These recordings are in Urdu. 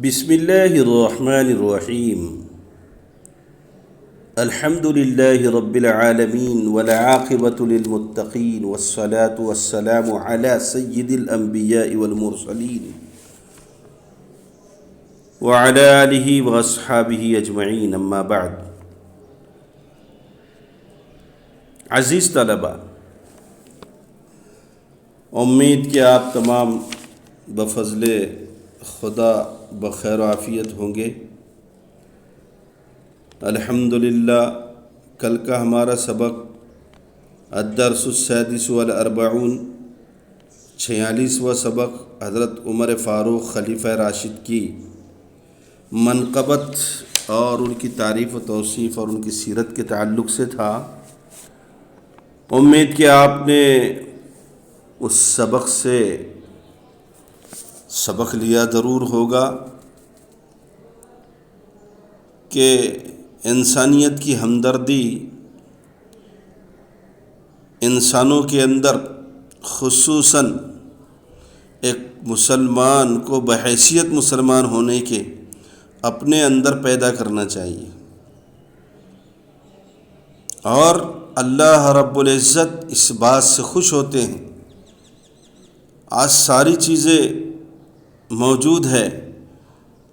بسم اللہ الرحمن الرحیم الحمد للہ رب العالمین والعاقبۃ للمتقین والصلاة والسلام علی سید الانبیاء والمرسلین وعلی آلہ واصحابہ اجمعین، اما بعد۔ عزیز طلباء، امید کہ آپ تمام بفضل خدا بخیر و عافیت ہوں گے۔ الحمدللہ کل کا ہمارا سبق الدرس السادس والاربعون 46واں سبق حضرت عمر فاروق خلیفہ راشد کی منقبت اور ان کی تعریف و توصیف اور ان کی سیرت کے تعلق سے تھا۔ امید کہ آپ نے اس سبق سے سبق لیا ضرور ہوگا کہ انسانیت کی ہمدردی انسانوں کے اندر، خصوصاً ایک مسلمان کو بحیثیت مسلمان ہونے کے اپنے اندر پیدا کرنا چاہیے، اور اللہ رب العزت اس بات سے خوش ہوتے ہیں۔ آج ساری چیزیں موجود ہے،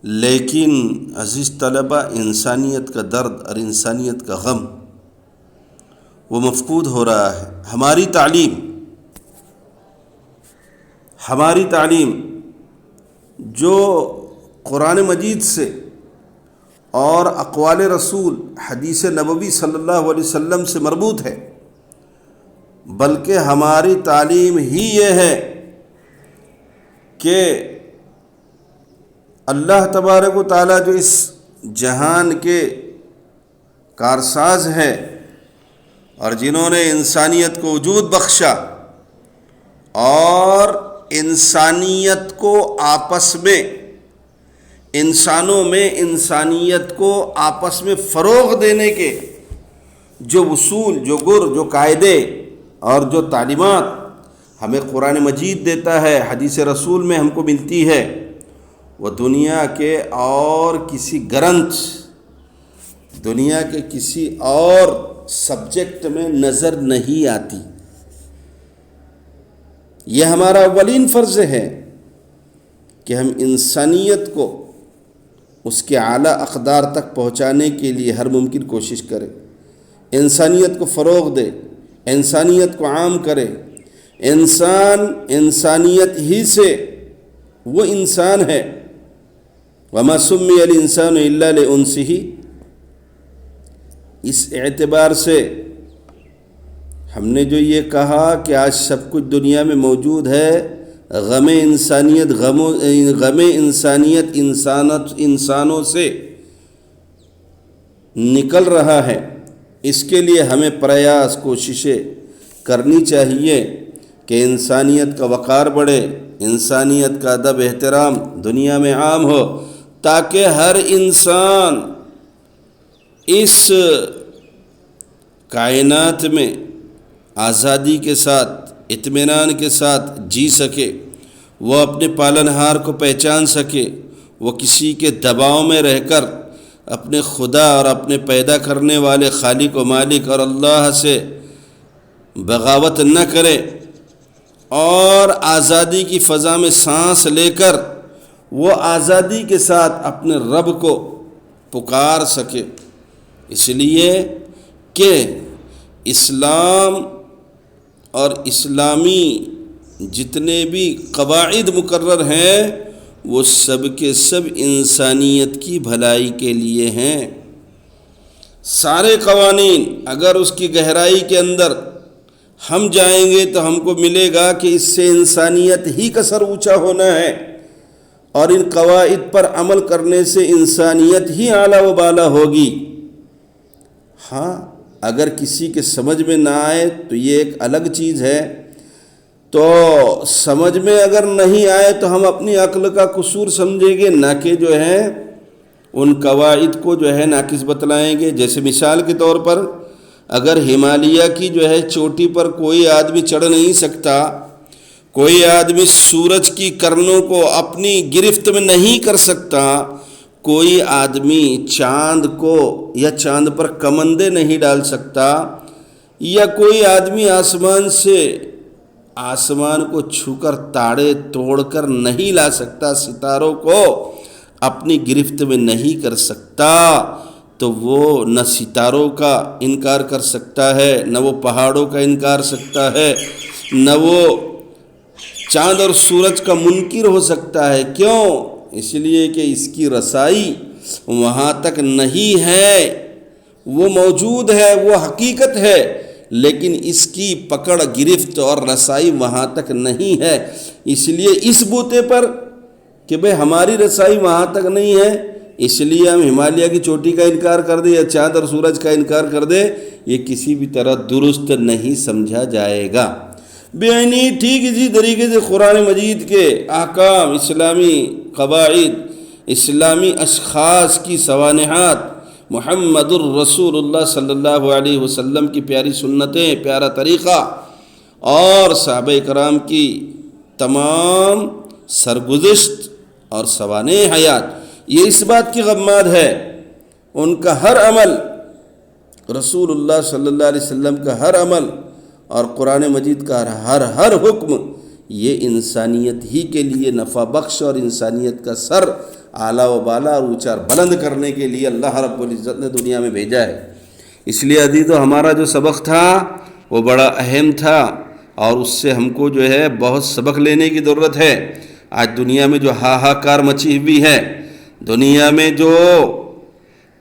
لیکن عزیز طلباء انسانیت کا درد اور انسانیت کا غم وہ مفقود ہو رہا ہے۔ ہماری تعلیم جو قرآن مجید سے اور اقوال رسول حدیث نبوی صلی اللہ علیہ وسلم سے مربوط ہے، بلکہ ہماری تعلیم ہی یہ ہے کہ اللہ تبارک و تعالیٰ جو اس جہان کے کارساز ہے اور جنہوں نے انسانیت کو وجود بخشا اور انسانیت کو آپس میں، انسانوں میں انسانیت کو آپس میں فروغ دینے کے جو اصول، جو گر، جو قاعدے اور جو تعلیمات ہمیں قرآن مجید دیتا ہے، حدیث رسول میں ہم کو ملتی ہے، وہ دنیا کے اور کسی گرنتھ، دنیا کے کسی اور سبجیکٹ میں نظر نہیں آتی۔ یہ ہمارا اولین فرض ہے کہ ہم انسانیت کو اس کے اعلیٰ اقدار تک پہنچانے کے لیے ہر ممکن کوشش کریں، انسانیت کو فروغ دے، انسانیت کو عام کرے۔ انسانیت ہی سے وہ انسان ہے، وَمَا سُمِّيَ الْإِنسَانُ إِلَّا لِأُنْسِهِ۔ اس اعتبار سے ہم نے جو یہ کہا کہ آج سب کچھ دنیا میں موجود ہے، غم انسانیت انسانوں سے نکل رہا ہے، اس کے لیے ہمیں پریاس، کوششیں کرنی چاہیے کہ انسانیت کا وقار بڑھے، انسانیت کا ادب احترام دنیا میں عام ہو، تاکہ ہر انسان اس کائنات میں آزادی کے ساتھ، اطمینان کے ساتھ جی سکے، وہ اپنے پالنہار کو پہچان سکے، وہ کسی کے دباؤ میں رہ کر اپنے خدا اور اپنے پیدا کرنے والے خالق و مالک اور اللہ سے بغاوت نہ کرے، اور آزادی کی فضا میں سانس لے کر وہ آزادی کے ساتھ اپنے رب کو پکار سکے۔ اس لیے کہ اسلام اور اسلامی جتنے بھی قواعد مقرر ہیں وہ سب کے سب انسانیت کی بھلائی کے لیے ہیں۔ سارے قوانین اگر اس کی گہرائی کے اندر ہم جائیں گے تو ہم کو ملے گا کہ اس سے انسانیت ہی کا سر اونچا ہونا ہے، اور ان قواعد پر عمل کرنے سے انسانیت ہی اعلیٰ و بالا ہوگی۔ ہاں، اگر کسی کے سمجھ میں نہ آئے تو یہ ایک الگ چیز ہے، تو سمجھ میں اگر نہیں آئے تو ہم اپنی عقل کا قصور سمجھیں گے، نہ کہ جو ہے ان قواعد کو جو ہے ناقص بتلائیں گے۔ جیسے مثال کے طور پر اگر ہمالیہ کی جو ہے چوٹی پر کوئی آدمی چڑھ نہیں سکتا، کوئی آدمی سورج کی کرنوں کو اپنی گرفت میں نہیں کر سکتا، کوئی آدمی چاند کو یا چاند پر کمندے نہیں ڈال سکتا، یا کوئی آدمی آسمان سے آسمان کو چھو کر تاڑے توڑ کر نہیں لا سکتا، ستاروں کو اپنی گرفت میں نہیں کر سکتا، تو وہ نہ ستاروں کا انکار کر سکتا ہے، نہ وہ پہاڑوں کا انکار سکتا ہے، نہ وہ چاند اور سورج کا منکر ہو سکتا ہے۔ کیوں؟ اس لیے کہ اس کی رسائی وہاں تک نہیں ہے، وہ موجود ہے، وہ حقیقت ہے، لیکن اس کی پکڑ گرفت اور رسائی وہاں تک نہیں ہے۔ اس لیے اس بوتے پر کہ بھئی ہماری رسائی وہاں تک نہیں ہے، اس لیے ہم ہمالیہ کی چوٹی کا انکار کر دیں یا چاند اور سورج کا انکار کر دیں، یہ کسی بھی طرح درست نہیں سمجھا جائے گا۔ بیانی ٹھیک اسی طریقے سے قرآن مجید کے احکام، اسلامی قواعد، اسلامی اشخاص کی سوانحات، محمد الرسول اللہ صلی اللہ علیہ وسلم کی پیاری سنتیں، پیارا طریقہ، اور صحابہ کرام کی تمام سرگزشت اور سوانح حیات، یہ اس بات کی غماد ہے، ان کا ہر عمل، رسول اللہ صلی اللہ علیہ وسلم کا ہر عمل اور قرآن مجید کا ہر حکم، یہ انسانیت ہی کے لیے نفع بخش اور انسانیت کا سر اعلیٰ و بالا اور اونچا بلند کرنے کے لیے اللہ رب العزت نے دنیا میں بھیجا ہے۔ اس لیے عزیزو، ہمارا جو سبق تھا وہ بڑا اہم تھا، اور اس سے ہم کو جو ہے بہت سبق لینے کی ضرورت ہے۔ آج دنیا میں جو ہاہاکار مچی ہوئی ہے، دنیا میں جو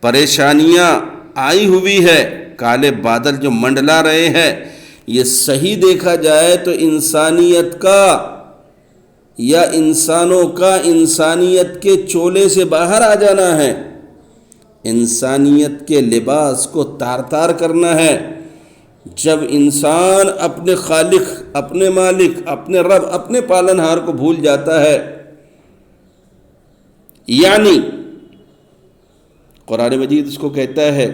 پریشانیاں آئی ہوئی ہے، کالے بادل جو منڈلا رہے ہیں، یہ صحیح دیکھا جائے تو انسانیت کا یا انسانوں کا انسانیت کے چولے سے باہر آ جانا ہے، انسانیت کے لباس کو تار تار کرنا ہے۔ جب انسان اپنے خالق، اپنے مالک، اپنے رب، اپنے پالنہار کو بھول جاتا ہے، یعنی قرآن مجید اس کو کہتا ہے،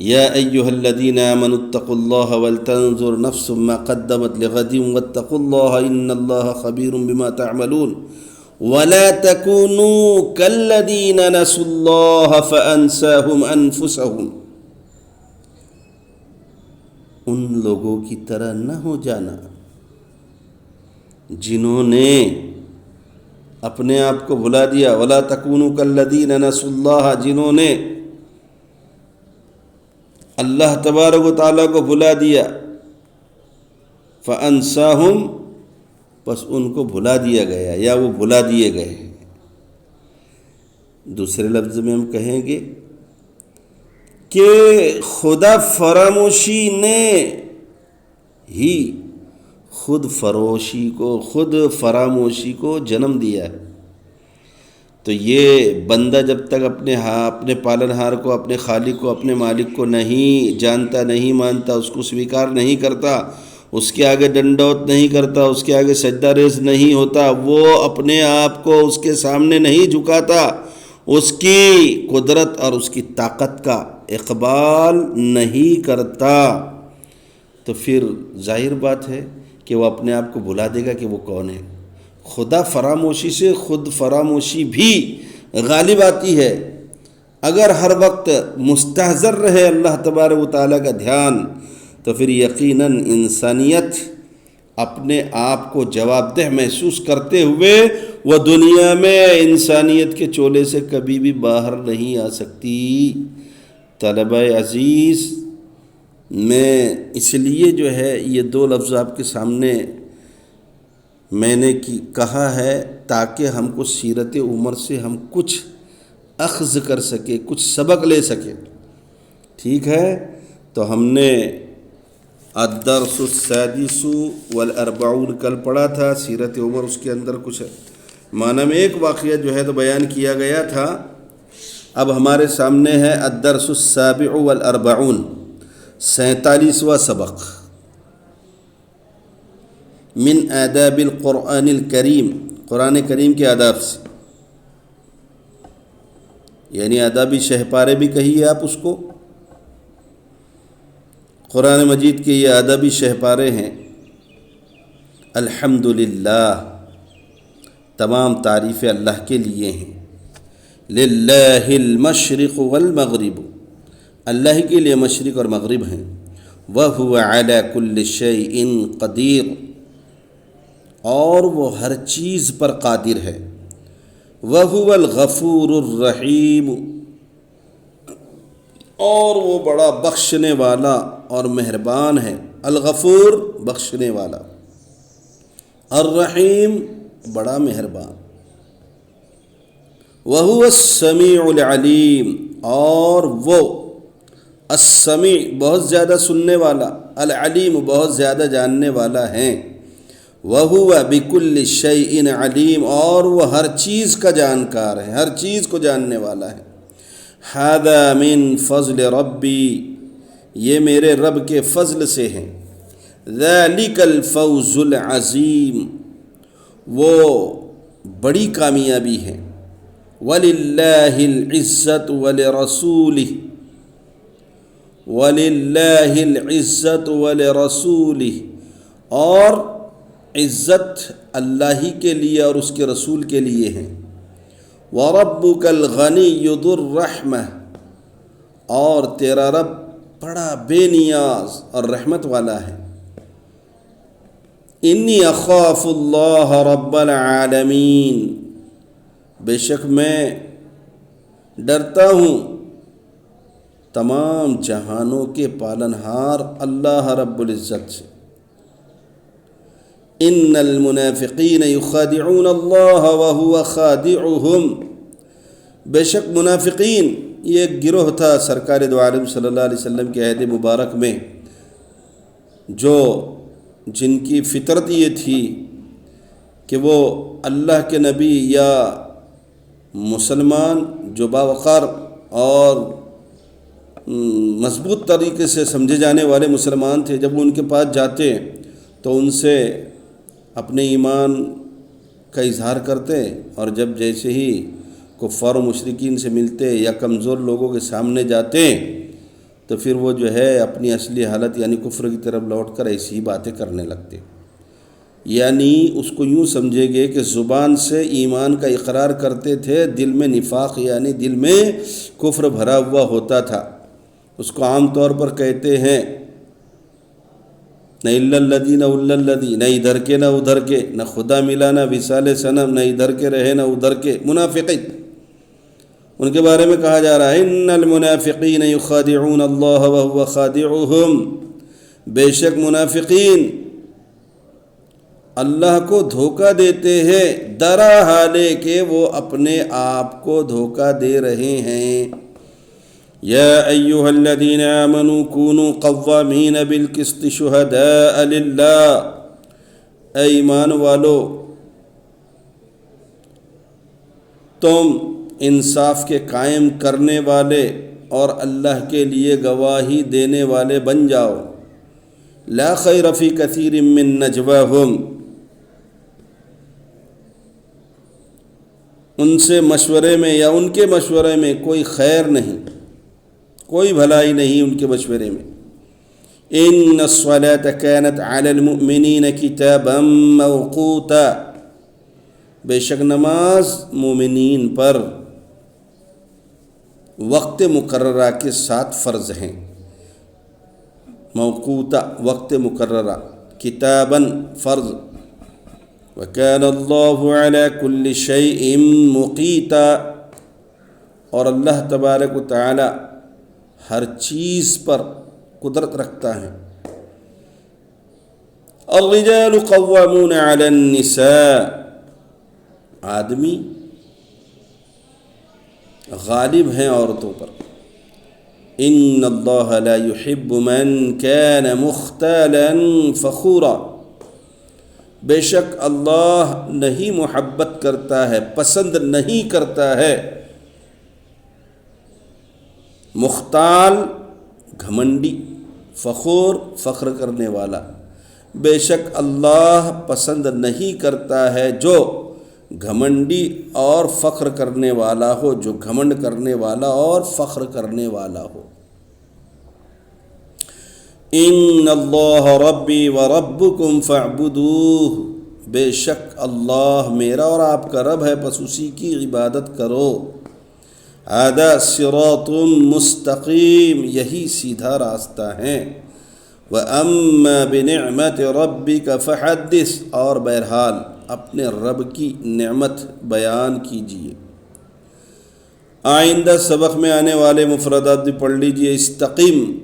یا ایہا الذین آمنوا اتقوا اللہ ولتنظر نفس ما قدمت لغد واتقوا اللہ ان اللہ خبیر بما تعملون ولا تکونوا کالذین نسوا اللہ فانساہم انفسہم، ان لوگوں کی طرح نہ ہو جانا جنہوں نے اپنے آپ کو بھلا دیا، ولا تکونوا کالذین نسوا اللہ، جنہوں نے اللہ تبارک و تعالیٰ کو بھلا دیا، فَأَنْسَاهُمْ، پس ان کو بھلا دیا گیا یا وہ بھلا دیے گئے۔ دوسرے لفظ میں ہم کہیں گے کہ خدا فراموشی نے ہی خود فراموشی کو جنم دیا ہے۔ تو یہ بندہ جب تک اپنے پالنہار کو، اپنے خالق کو، اپنے مالک کو نہیں جانتا، نہیں مانتا، اس کو سویکار نہیں کرتا، اس کے آگے ڈنڈوت نہیں کرتا، اس کے آگے سجدہ ریز نہیں ہوتا، وہ اپنے آپ کو اس کے سامنے نہیں جھکاتا، اس کی قدرت اور اس کی طاقت کا اقبال نہیں کرتا، تو پھر ظاہر بات ہے کہ وہ اپنے آپ کو بھلا دے گا کہ وہ کون ہے۔ خدا فراموشی سے خود فراموشی بھی غالب آتی ہے۔ اگر ہر وقت مستحضر رہے اللہ تبارک و تعالیٰ کا دھیان، تو پھر یقیناً انسانیت اپنے آپ کو جواب دہ محسوس کرتے ہوئے وہ دنیا میں انسانیت کے چولے سے کبھی بھی باہر نہیں آ سکتی۔ طلبہ عزیز، میں اس لیے جو ہے یہ دو لفظ آپ کے سامنے میں نے کہا ہے تاکہ ہم کو سیرت عمر سے ہم کچھ اخذ کر سکے، کچھ سبق لے سکے، ٹھیک ہے؟ تو ہم نے الدرس السادس والاربعون کل پڑھا تھا، سیرت عمر، اس کے اندر کچھ معنی میں ایک واقعہ جو ہے تو بیان کیا گیا تھا۔ اب ہمارے سامنے ہے الدرس السابع والاربعون، 47واں سبق، من آداب القرآن الکریم، قرآن کریم کے آداب سے، یعنی آدابی شہپارے بھی کہیے آپ اس کو۔ قرآن مجید کے یہ آدابی شہپارے ہیں، الحمدللہ، تمام تعریفیں اللہ کے لیے ہیں۔ للہ المشرق والمغرب، اللہ کے لیے مشرق اور مغرب ہیں۔ وَهُوَ عَلَى كُلِّ شَيْءٍ قدیر، اور وہ ہر چیز پر قادر ہے۔ وَهُوَ الْغَفُورُ الرَّحِيمُ، اور وہ بڑا بخشنے والا اور مہربان ہے۔ الغفور بخشنے والا، الرحیم بڑا مہربان۔ وَهُوَ السَّمِيعُ الْعَلِيمُ، اور وہ السمیع بہت زیادہ سننے والا، العلیم بہت زیادہ جاننے والا ہیں۔ وَهُوَ بِكُلِّ شَيْءٍ عَلِيمٌ، اور وہ ہر چیز کا جانکار ہے، ہر چیز کو جاننے والا ہے۔ هَذَا مِن فَضْلِ رَبِّي، یہ میرے رب کے فضل سے ہیں۔ ذَلِكَ الْفَوْزُ الْعَظِيمُ، وہ بڑی کامیابی ہے۔ وَلِلَّهِ الْعِزَّةُ وَلِرَسُولِهِ، وَلِلَّهِ الْعِزَّةُ وَلِرَسُولِهِ، اور عزت اللہ ہی کے لیے اور اس کے رسول کے لیے ہیں۔ وَرَبُّكَ الْغَنِيُّ ذُو الرَّحْمَةِ، اور تیرا رب بڑا بے نیاز اور رحمت والا ہے۔ انی اخاف اللہ رب العالمین، بے شک میں ڈرتا ہوں تمام جہانوں کے پالنہار اللہ رب العزت سے۔ ان المنافقین یخادعون اللہ وهو خادعهم، بے شک منافقین، یہ ایک گروہ تھا سرکار دو عالم صلی اللہ علیہ وسلم کے عہد مبارک میں، جو جن کی فطرت یہ تھی کہ وہ اللہ کے نبی یا مسلمان جو باوقار اور مضبوط طریقے سے سمجھے جانے والے مسلمان تھے، جب وہ ان کے پاس جاتے تو ان سے اپنے ایمان کا اظہار کرتے، اور جب جیسے ہی کفار و مشرکین سے ملتے یا کمزور لوگوں کے سامنے جاتے تو پھر وہ جو ہے اپنی اصلی حالت یعنی کفر کی طرف لوٹ کر ایسی ہی باتیں کرنے لگتے۔ یعنی اس کو یوں سمجھے گے کہ زبان سے ایمان کا اقرار کرتے تھے، دل میں نفاق یعنی دل میں کفر بھرا ہوا ہوتا تھا۔ اس کو عام طور پر کہتے ہیں نہ الا الذی نہ الا الذی، نہ ادھر کے نہ ادھر کے، نہ خدا ملا نہ وصال صنم، نہ ادھر کے رہے نہ ادھر کے، منافقین۔ ان کے بارے میں کہا جا رہا ہے ان المنافقین یخادعون اللہ وهو خادعهم، بے شک منافقین اللہ کو دھوکہ دیتے ہیں، درا حالے کہ وہ اپنے آپ کو دھوکہ دے رہے ہیں۔ یا ایھا الذین آمنوا کونوا قوامین بالقسط شہداء للہ، اے ایمان والو تم انصاف کے قائم کرنے والے اور اللہ کے لیے گواہی دینے والے بن جاؤ۔ لا خیر فی کثیر من نجواہم، ان سے مشورے میں یا ان کے مشورے میں کوئی خیر نہیں، کوئی بھلائی نہیں ان کے مشورے میں۔ ان الصلاۃ کانت علی المؤمنین کتابا موقوتا، بے شک نماز مومنین پر وقت مقررہ کے ساتھ فرض ہیں۔ موقوتا وقت مقررہ، کتاباً فرض۔ وَكَانَ اللَّهُ عَلَى كُلِّ شَيْءٍ مُقِيتًا، اور اللہ تبارک و تعالی ہر چیز پر قدرت رکھتا ہے۔ الرجال قوامون علی النساء، آدمی غالب ہیں عورتوں پر۔ ان اللہ لا يحب من كان مختالا فخورا، بے شک اللہ نہیں محبت کرتا ہے، پسند نہیں کرتا ہے مختال گھمنڈی، فخور فخر کرنے والا۔ بے شک اللہ پسند نہیں کرتا ہے جو گھمنڈی اور فخر کرنے والا ہو، جو گھمنڈ کرنے والا اور فخر کرنے والا ہو۔ ان اللہ ربی و ربکم فاعبدوہ، بے شک اللہ میرا اور آپ کا رب ہے، پس اسی کی عبادت کرو۔ ھذا صراط مستقیم، یہی سیدھا راستہ ہے۔ وَأَمَّا بِنِعْمَةِ رَبِّكَ فَحَدِّثْ، اور بہرحال اپنے رب کی نعمت بیان کیجیے۔ آئندہ سبق میں آنے والے مفردات بھی پڑھ لیجیے۔ استقیم،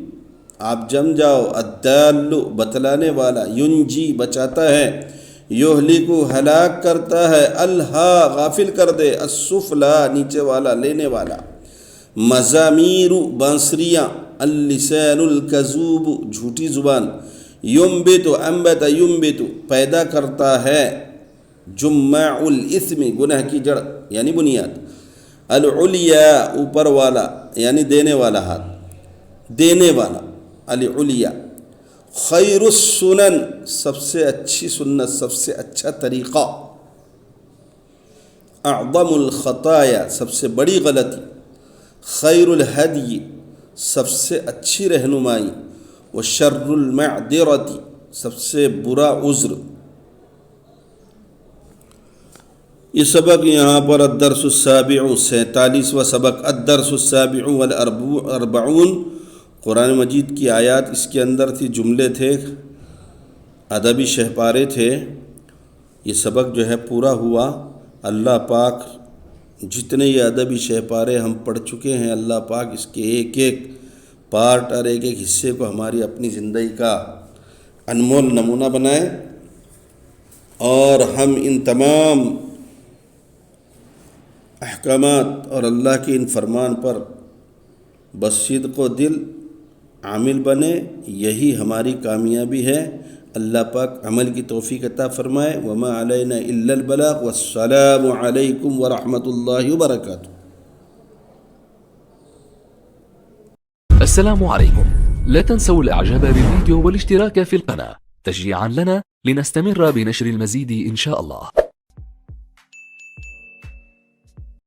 آپ جم جاؤ۔ الدال، بتلانے والا۔ ینجی، بچاتا ہے۔ یہلک، ہلاک کرتا ہے۔ الہا، غافل کر دے۔ السفلا، نیچے والا، لینے والا۔ مزامیر، بانسریاں۔ اللسان الکذوب، جھوٹی زبان۔ ینبت، انبت ینبت، پیدا کرتا ہے۔ جماع الاثم، گناہ کی جڑ یعنی بنیاد۔ العلیا، اوپر والا یعنی دینے والا ہاتھ، دینے والا۔ العلیا۔ خیر السنن، سب سے اچھی سنت، سب سے اچھا طریقہ۔ اعظم الخطایا، سب سے بڑی غلطی۔ خیر الہدی، سب سے اچھی رہنمائی۔ وشر المعذرۃ، سب سے برا عذر۔ یہ سبق یہاں پر الدرس السابع، 47واں سبق۔ الدرس السابع والاربعون، قرآن مجید کی آیات اس کے اندر تھی، جملے تھے، ادبی شہپارے تھے۔ یہ سبق جو ہے پورا ہوا۔ اللہ پاک جتنے یہ ادبی شہپارے ہم پڑھ چکے ہیں، اللہ پاک اس کے ایک ایک پارٹ اور ایک ایک حصے کو ہماری اپنی زندگی کا انمول نمونہ بنائے، اور ہم ان تمام احکامات اور اللہ کے ان فرمان پر بصدق و دل عامل بنے، یہی ہماری کامیابی ہے۔ اللہ پاک عمل کی توفیق عطا فرمائے۔ وما علینا الا البلاغ، والسلام علیکم ورحمۃ اللہ وبرکاتہ۔ السلام عليكم، لا تنسوا الاعجاب بالفيديو والاشتراك في القناة تشجيعا لنا لنستمر بنشر المزيد إن شاء الله.